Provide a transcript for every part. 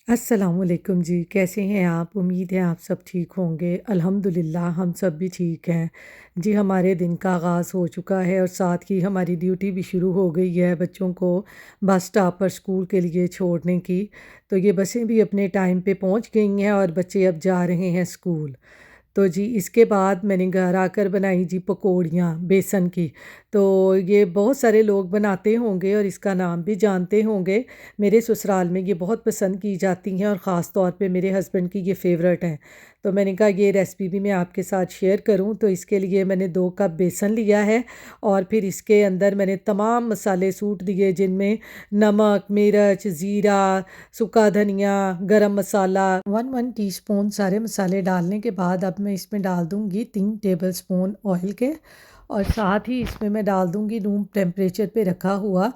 अस्सलामुअलैकुम जी, कैसे हैं आप? उम्मीद है आप सब ठीक होंगे। अल्हम्दुलिल्लाह हम सब भी ठीक हैं। जी, हमारे दिन का आगाज़ हो चुका है और साथ ही हमारी ड्यूटी भी शुरू हो गई है बच्चों को बस स्टॉप पर स्कूल के लिए छोड़ने की। तो ये बसें भी अपने टाइम पे पहुंच गई हैं और बच्चे अब जा रहे हैं स्कूल। तो जी इसके बाद मैंने घर आकर बनाई जी पकौड़ियाँ बेसन की। तो ये बहुत सारे लोग बनाते होंगे और इसका नाम भी जानते होंगे। मेरे ससुराल में ये बहुत पसंद की जाती हैं और ख़ास तौर पे मेरे हस्बैंड की ये फ़ेवरेट हैं। तो मैंने कहा ये रेसिपी भी मैं आपके साथ शेयर करूं। तो इसके लिए मैंने 2 कप बेसन लिया है और फिर इसके अंदर मैंने तमाम मसाले सूट दिए जिनमें नमक, मिर्च, ज़ीरा, सूखा धनिया, गरम मसाला 1 टीस्पून सारे मसाले डालने के बाद अब मैं इसमें डाल दूँगी 3 टेबलस्पून ऑयल के और साथ ही इसमें मैं डाल दूँगी रूम टेम्परेचर पे रखा हुआ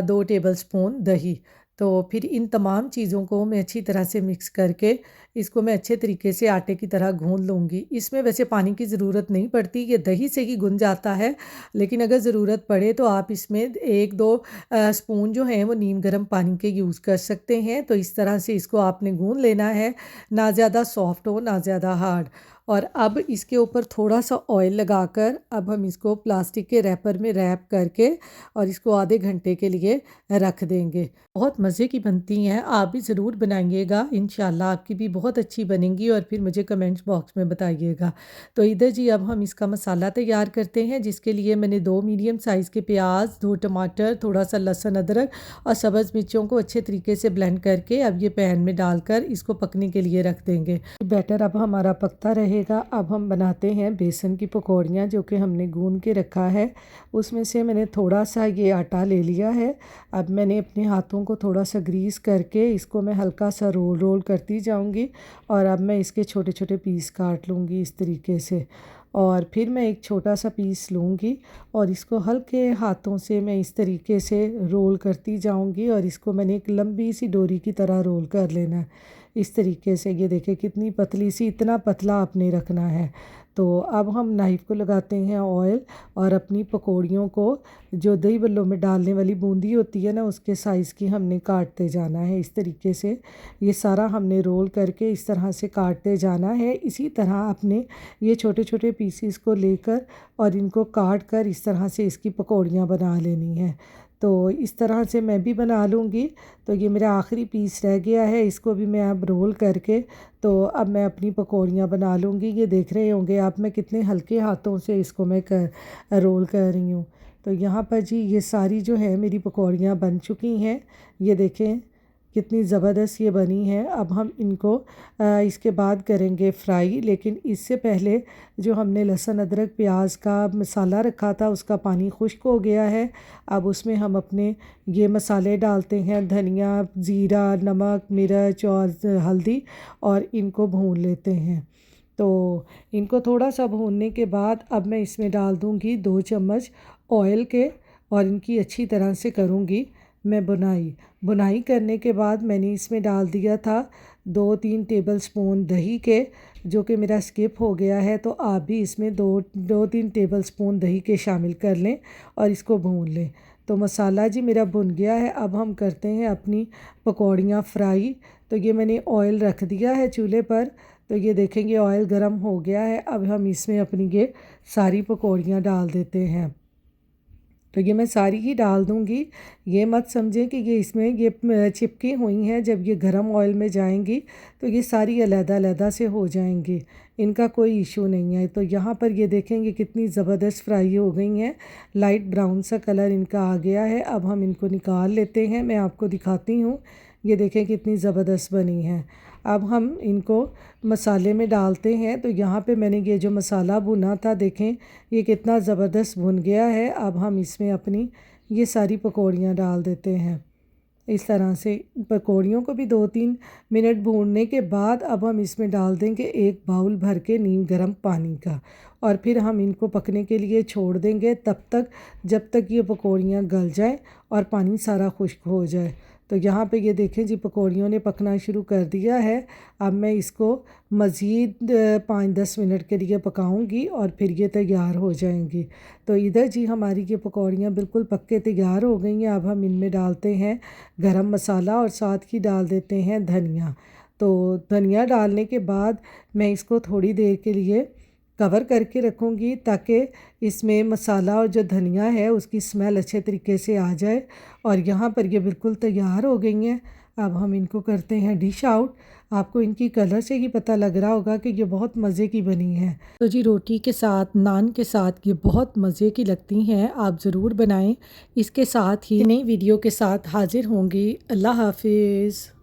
2 टेबलस्पून दही। तो फिर इन तमाम चीज़ों को मैं अच्छी तरह से मिक्स करके इसको मैं अच्छे तरीके से आटे की तरह गूँध लूँगी। इसमें वैसे पानी की ज़रूरत नहीं पड़ती, ये दही से ही गुन जाता है। लेकिन अगर ज़रूरत पड़े तो आप इसमें 1-2 स्पून जो हैं वो नीम गर्म पानी के यूज़ कर सकते हैं। तो इस तरह से इसको आपने गूँध लेना है, ना ज़्यादा सॉफ्ट हो ना ज़्यादा हार्ड। और अब इसके ऊपर थोड़ा सा ऑयल लगाकर अब हम इसको प्लास्टिक के रैपर में रैप करके और इसको आधे घंटे के लिए रख देंगे। बहुत मज़े की बनती हैं, आप भी ज़रूर बनाइएगा, इंशाल्लाह आपकी भी बहुत अच्छी बनेंगी और फिर मुझे कमेंट्स बॉक्स में बताइएगा। तो इधर जी अब हम इसका मसाला तैयार करते हैं जिसके लिए मैंने 2 मीडियम साइज़ के प्याज, 2 टमाटर, थोड़ा सा लहसुन, अदरक और सब्ज़ मिर्चों को अच्छे तरीके से ब्लेंड करके अब ये पैन में डालकर इसको पकने के लिए रख देंगे। बैटर अब हमारा पकता रहेगा। अब हम बनाते हैं बेसन की पकौड़ियाँ जो कि हमने गूंद के रखा है। उसमें से मैंने थोड़ा सा ये आटा ले लिया है। अब मैंने अपने हाथों को थोड़ा सा ग्रीस करके इसको मैं हल्का सा रोल रोल करती जाऊंगी और अब मैं इसके छोटे छोटे पीस काट लूँगी इस तरीके से। और फिर मैं एक छोटा सा पीस लूँगी और इसको हल्के हाथों से मैं इस तरीके से रोल करती जाऊंगी और इसको मैंने एक लंबी सी डोरी की तरह रोल कर लेना है। इस तरीके से ये देखें कितनी पतली सी, इतना पतला आपने रखना है। तो अब हम नाइफ़ को लगाते हैं ऑयल और अपनी पकौड़ियों को जो दही बल्लों में डालने वाली बूंदी होती है ना उसके साइज़ की हमने काटते जाना है इस तरीके से। ये सारा हमने रोल करके इस तरह से काटते जाना है। इसी तरह आपने ये छोटे छोटे पीसीस को लेकर और इनको काट कर इस तरह से इसकी पकौड़ियाँ बना लेनी है। तो इस तरह से मैं भी बना लूँगी। तो ये मेरा आखिरी पीस रह गया है, इसको भी मैं अब रोल करके तो अब मैं अपनी पकौड़ियाँ बना लूँगी। ये देख रहे होंगे आप मैं कितने हल्के हाथों से इसको मैं रोल कर रही हूँ। तो यहाँ पर जी ये सारी जो है मेरी पकौड़ियाँ बन चुकी हैं। ये देखें कितनी ज़बरदस्त ये बनी है। अब हम इनको इसके बाद करेंगे फ्राई, लेकिन इससे पहले जो हमने लहसुन अदरक प्याज का मसाला रखा था उसका पानी खुश्क हो गया है। अब उसमें हम अपने ये मसाले डालते हैं, धनिया, ज़ीरा, नमक, मिर्च और हल्दी और इनको भून लेते हैं। तो इनको थोड़ा सा भूनने के बाद अब मैं इसमें डाल दूँगी 2 चम्मच ऑयल के और इनकी अच्छी तरह से करूँगी मैं बुनाई। बुनाई करने के बाद मैंने इसमें डाल दिया था 2-3 टेबलस्पून दही के, जो कि मेरा स्किप हो गया है। तो आप भी इसमें 2-3 टेबलस्पून दही के शामिल कर लें और इसको भून लें। तो मसाला जी मेरा भुन गया है। अब हम करते हैं अपनी पकौड़ियाँ फ्राई। तो ये मैंने ऑयल रख दिया है चूल्हे पर। तो ये देखेंगे ऑयल गर्म हो गया है। अब हम इसमें अपनी ये सारी पकौड़ियाँ डाल देते हैं। तो ये मैं सारी ही डाल दूँगी। ये मत समझें कि ये इसमें ये चिपकी हुई हैं, जब ये गरम ऑयल में जाएंगी तो ये सारी अलग-अलग से हो जाएंगी, इनका कोई इशू नहीं है। तो यहाँ पर ये देखेंगे कितनी ज़बरदस्त फ्राई हो गई हैं, लाइट ब्राउन सा कलर इनका आ गया है। अब हम इनको निकाल लेते हैं, मैं आपको दिखाती हूँ। ये देखें कितनी ज़बरदस्त बनी है। अब हम इनको मसाले में डालते हैं। तो यहाँ पे मैंने ये जो मसाला भुना था देखें ये कितना ज़बरदस्त भुन गया है। अब हम इसमें अपनी ये सारी पकौड़ियाँ डाल देते हैं। इस तरह से पकौड़ियों को भी 2-3 मिनट भूनने के बाद अब हम इसमें डाल देंगे 1 बाउल भर के नीम गर्म पानी का और फिर हम इनको पकने के लिए छोड़ देंगे तब तक जब तक ये पकौड़ियाँ गल जाएं और पानी सारा खुश्क हो जाए। तो यहाँ पे ये देखें जी पकौड़ियों ने पकना शुरू कर दिया है। अब मैं इसको मज़ीद 5-10 मिनट के लिए पकाऊंगी और फिर ये तैयार हो जाएंगी। तो इधर जी हमारी ये पकौड़ियाँ बिल्कुल पक के तैयार हो गई हैं। अब हम इनमें डालते हैं गरम मसाला और साथ ही डाल देते हैं धनिया। तो धनिया डालने के बाद मैं इसको थोड़ी देर के लिए कवर करके रखूँगी ताकि इसमें मसाला और जो धनिया है उसकी स्मेल अच्छे तरीके से आ जाए। और यहाँ पर ये बिल्कुल तैयार हो गई हैं। अब हम इनको करते हैं डिश आउट। आपको इनकी कलर से ही पता लग रहा होगा कि ये बहुत मज़े की बनी है। तो जी रोटी के साथ, नान के साथ ये बहुत मज़े की लगती हैं। आप ज़रूर बनाएं। इसके साथ ही नई वीडियो के साथ हाजिर होंगी। अल्लाह हाफिज़।